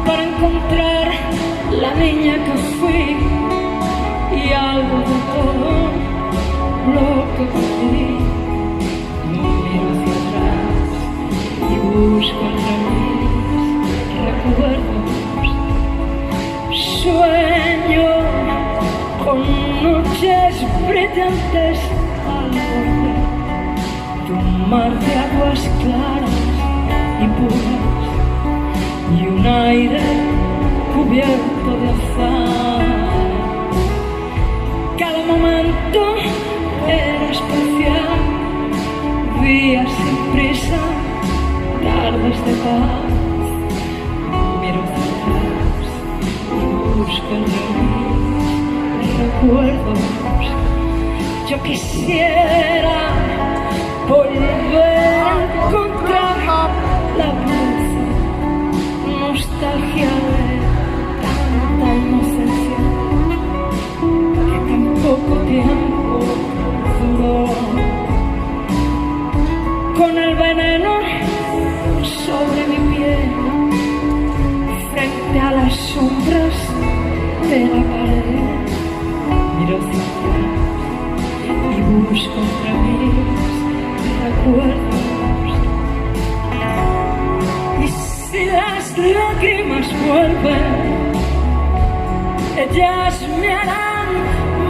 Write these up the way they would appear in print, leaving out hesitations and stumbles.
para encontrar la niña que fui y algo de todo lo que perdí. Miro hacia atrás y busco entre mis recuerdos. Sueño con noches brillantes al borde de un mar de aguas claras y puras y un aire cubierto de azar. Cada momento era especial, días sin prisa, tardes de paz. Miro hacia atrás y busco entre mis recuerdos. Yo quisiera volver a encontrar la pureza, nostalgia de tanta inocencia que tan poco tiempo duró. Con el veneno sobre mi piel, frente a las sombras de la pared, miro hacia atrás y busco entre mis recuerdos. Y si las lágrimas vuelven, ellas me harán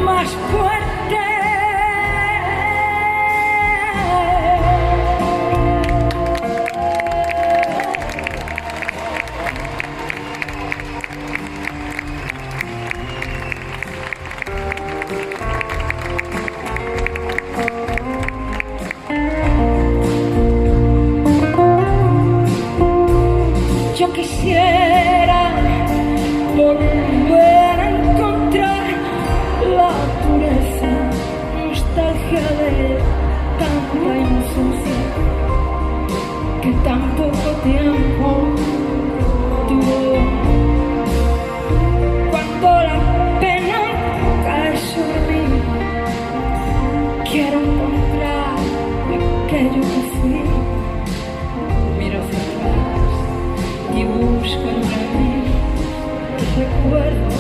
más fuerte. Yo quisiera volver a encontrar la pureza, nostalgia de tanta inocencia que tan poco tiempo duró. Cuando la pena cae sobre mí, quiero encontrar aquello que fui. Miro hacia atrás y busco entre mis recuerdos.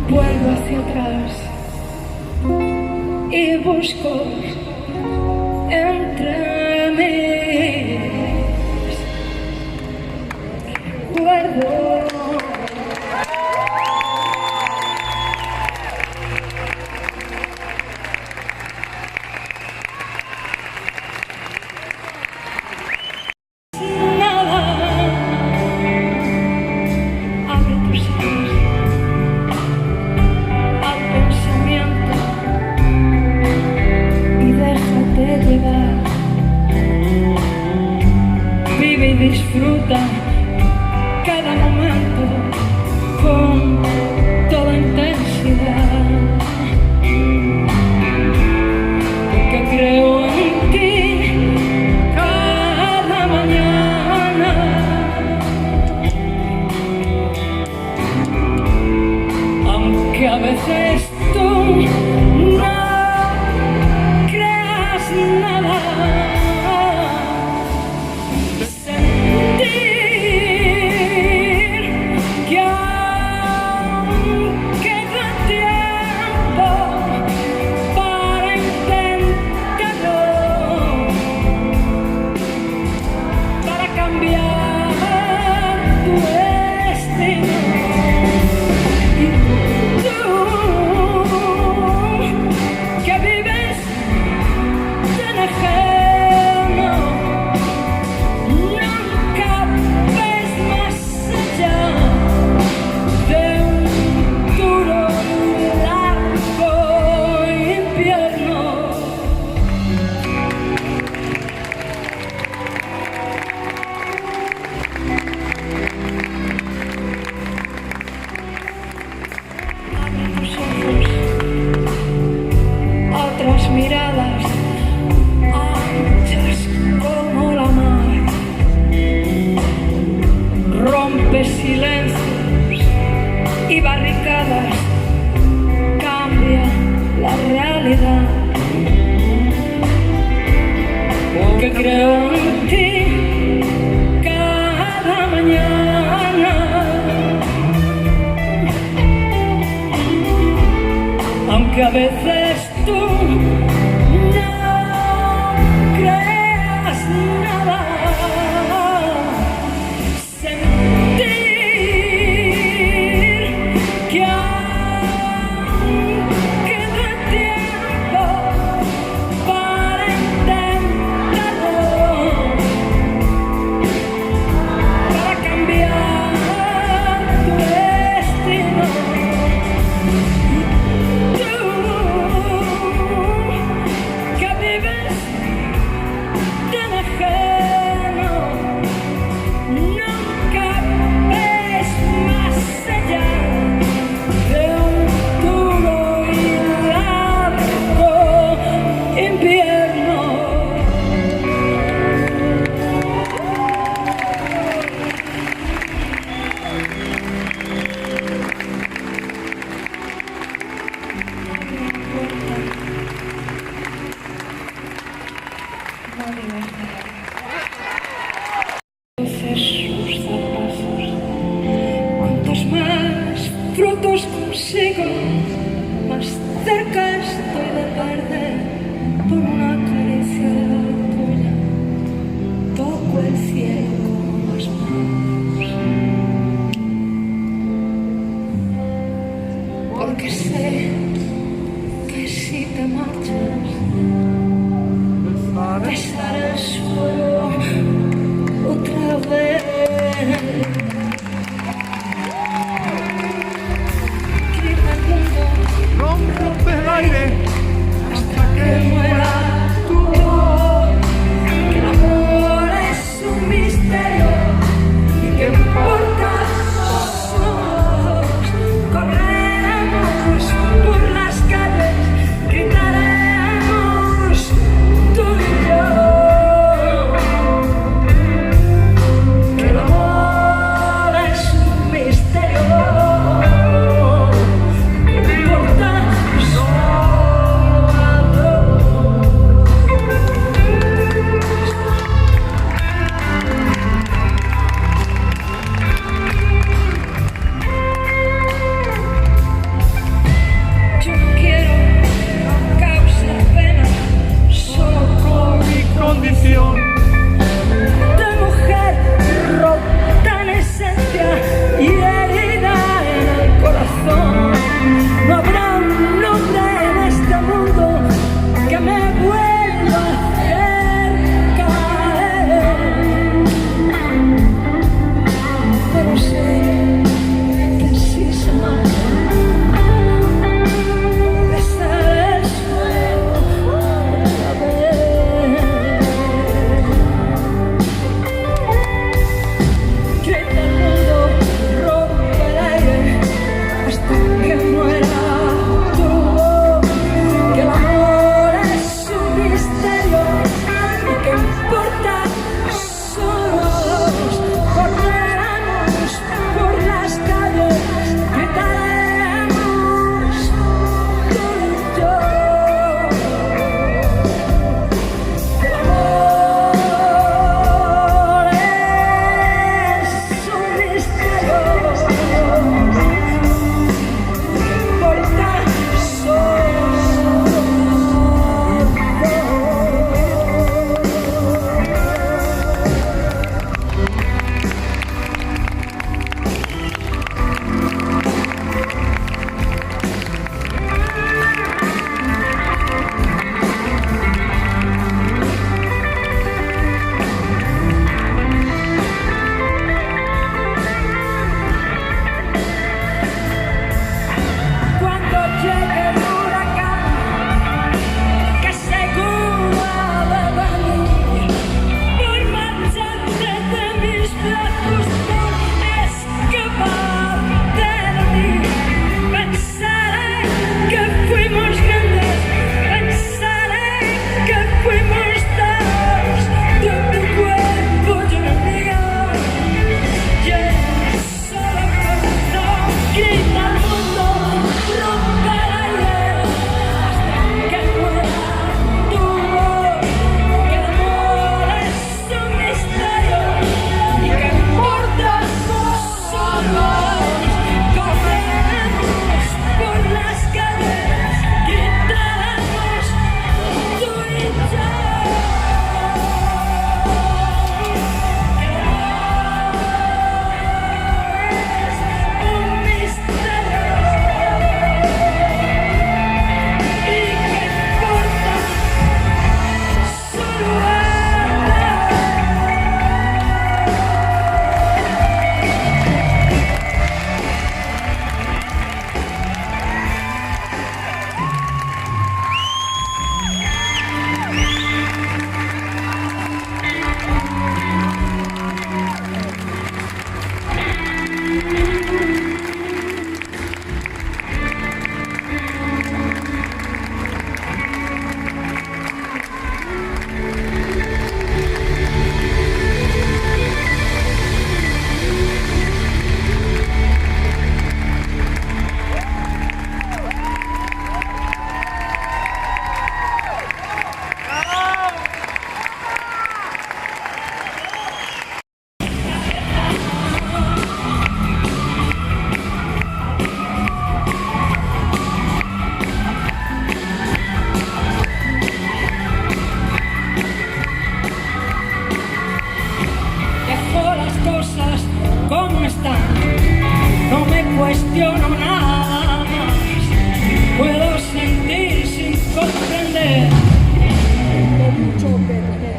Vuelvo hacia atrás y busco entre mis recuerdos. Vive y disfruta cada momento con toda intensidad, porque creo en ti cada mañana. Aunque a veces tú no creas nada, sentir que a veces tú no creas nada. Sentir que aún queda tiempo para intentarlo, para cambiar tu destino. Tú que vives tan ajeno, nunca ves más allá de un duro y largo invierno. Sus zarpazos. Cuantos más frutos consigo, más cerca estoy de perder por una caricia tuya. Toco el cielo con las manos, porque sé que si te marchas besaré el suelo otra vez. Grita el mundo, Rompe el aire hasta que muera tu voz. Que el amor es un misterio. cuestiono nada más. Puedo sentir sin comprender. Tengo mucho que perder.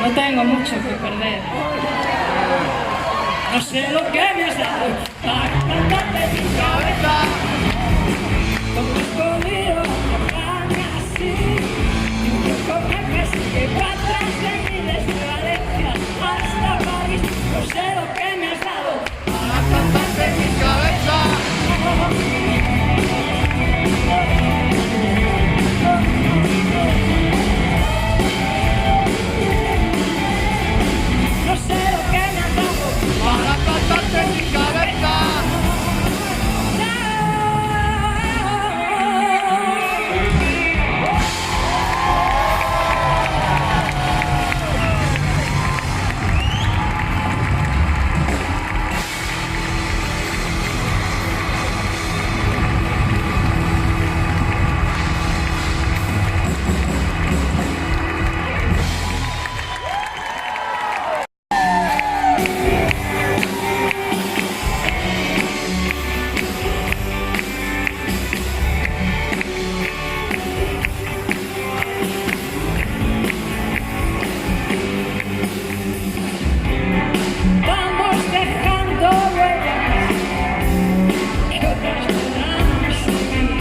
No tengo mucho que perder. No sé lo que me has dado para cantarte mi cabeza. Como has podido tocarme así. Y un poco me persigue para atrás de mí desde Valencia hasta París. No sé lo que me has dado para cantarte mi cabeza. No sé lo que me has dado para cantarte mi cabeza. Vamos dejando huellas que otras podrán seguir.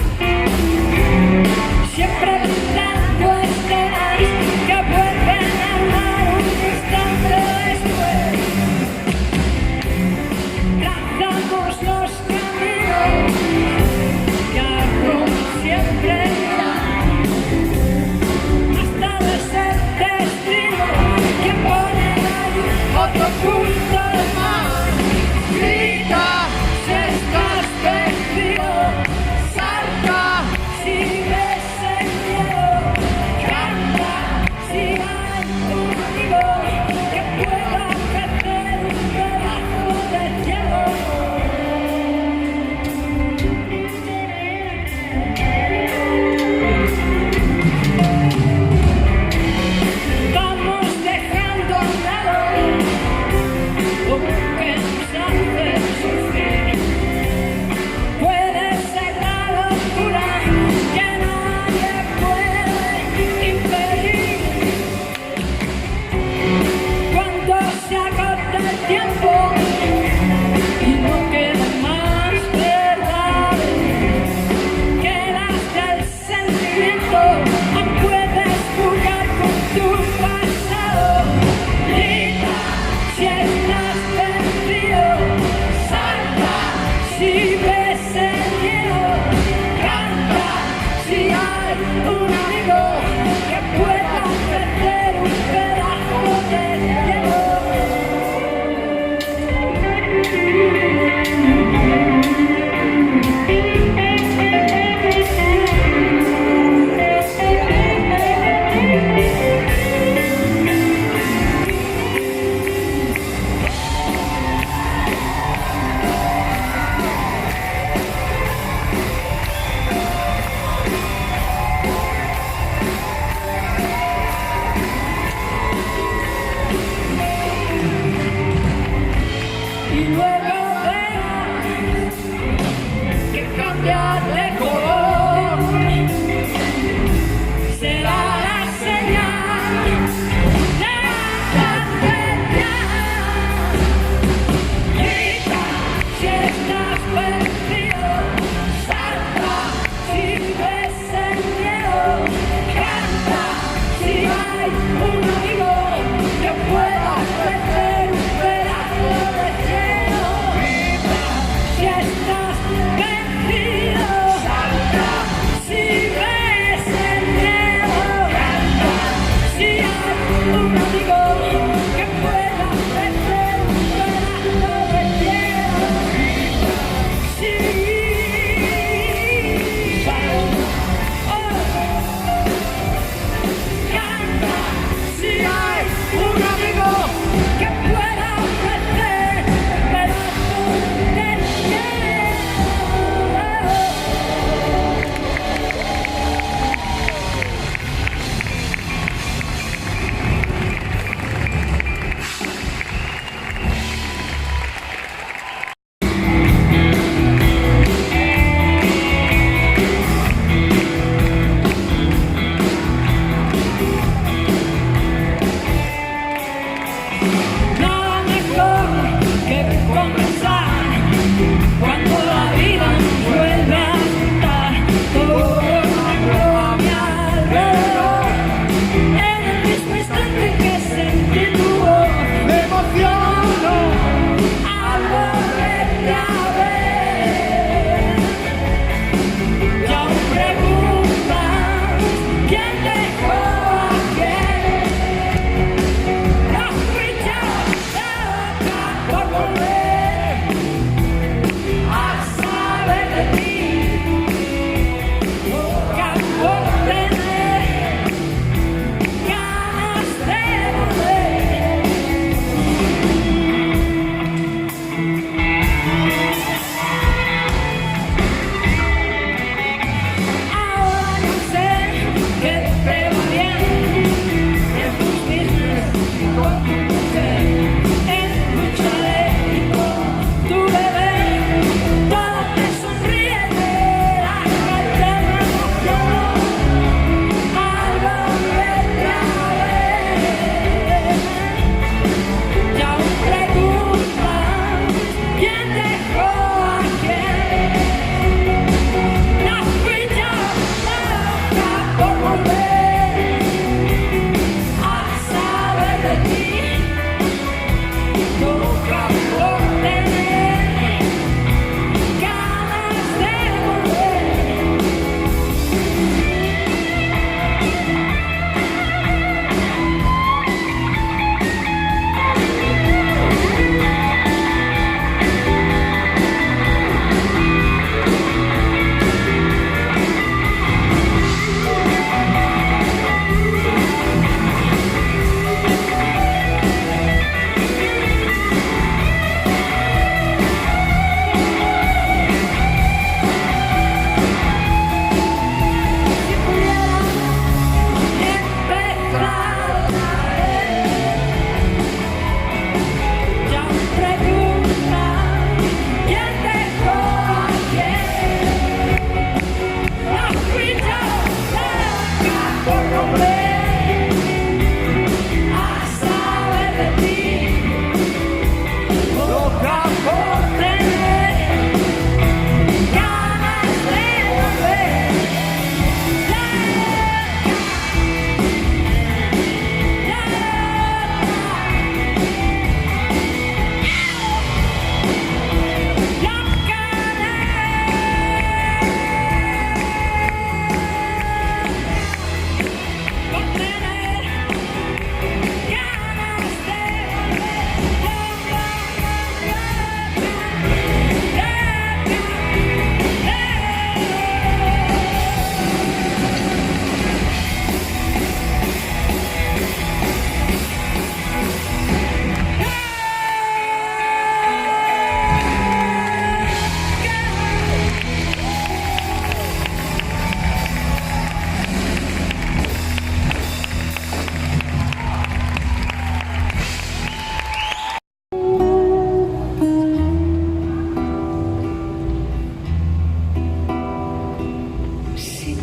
Siempre buscando escenas que vuelven a amar un instante después. Trazamos los caminos que a Roma siempre irán, hasta de ser destino que pone ahí otro punto de más. Grita si estás vencido, salta si ves el miedo, canta si hay un amigo que pueda ofrecer un pedazo de cielo. Vamos dejando a un lado lo que nos hace sufrir. Puede ser la locura que nadie puede impedir. Cuando se agota el tiempo y no queda más verdades, quedas del sentimiento, aún puedes jugar con tu pasado. Grita si estás vencido, salta si ves el hielo, canta si hay un amigo que pueda ofrecer un pedazo de cielo. Y luego verás que cambiar de color será la señal de la tristeza. Grita si estás vencido, salta si ves el miedo, canta si hay un amigo que pueda ofrecer un pedazo de cielo. Si estás vencido,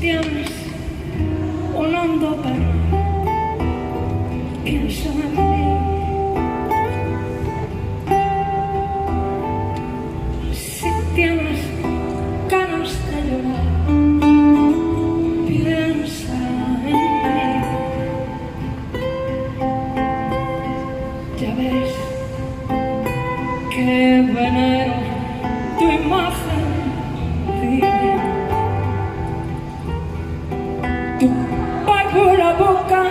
tienes un hondo perro, piensa en mí. Si tienes ganas de llorar, piensa en mí. Ya ves que venero tu imagen divina, tu pálpura boca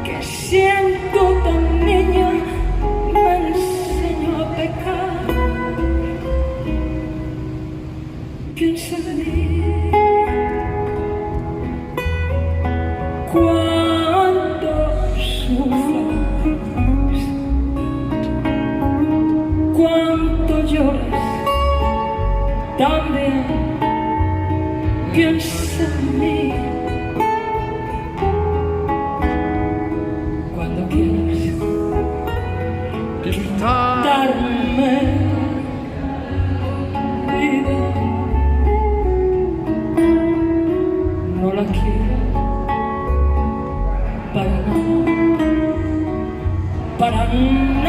que siento tan niña me enseñó a pecar. Piensa en mí cuando sufras, cuando llores, también piensa en mí. Cuando quieras darme vida, no la quiero para nada, para nada.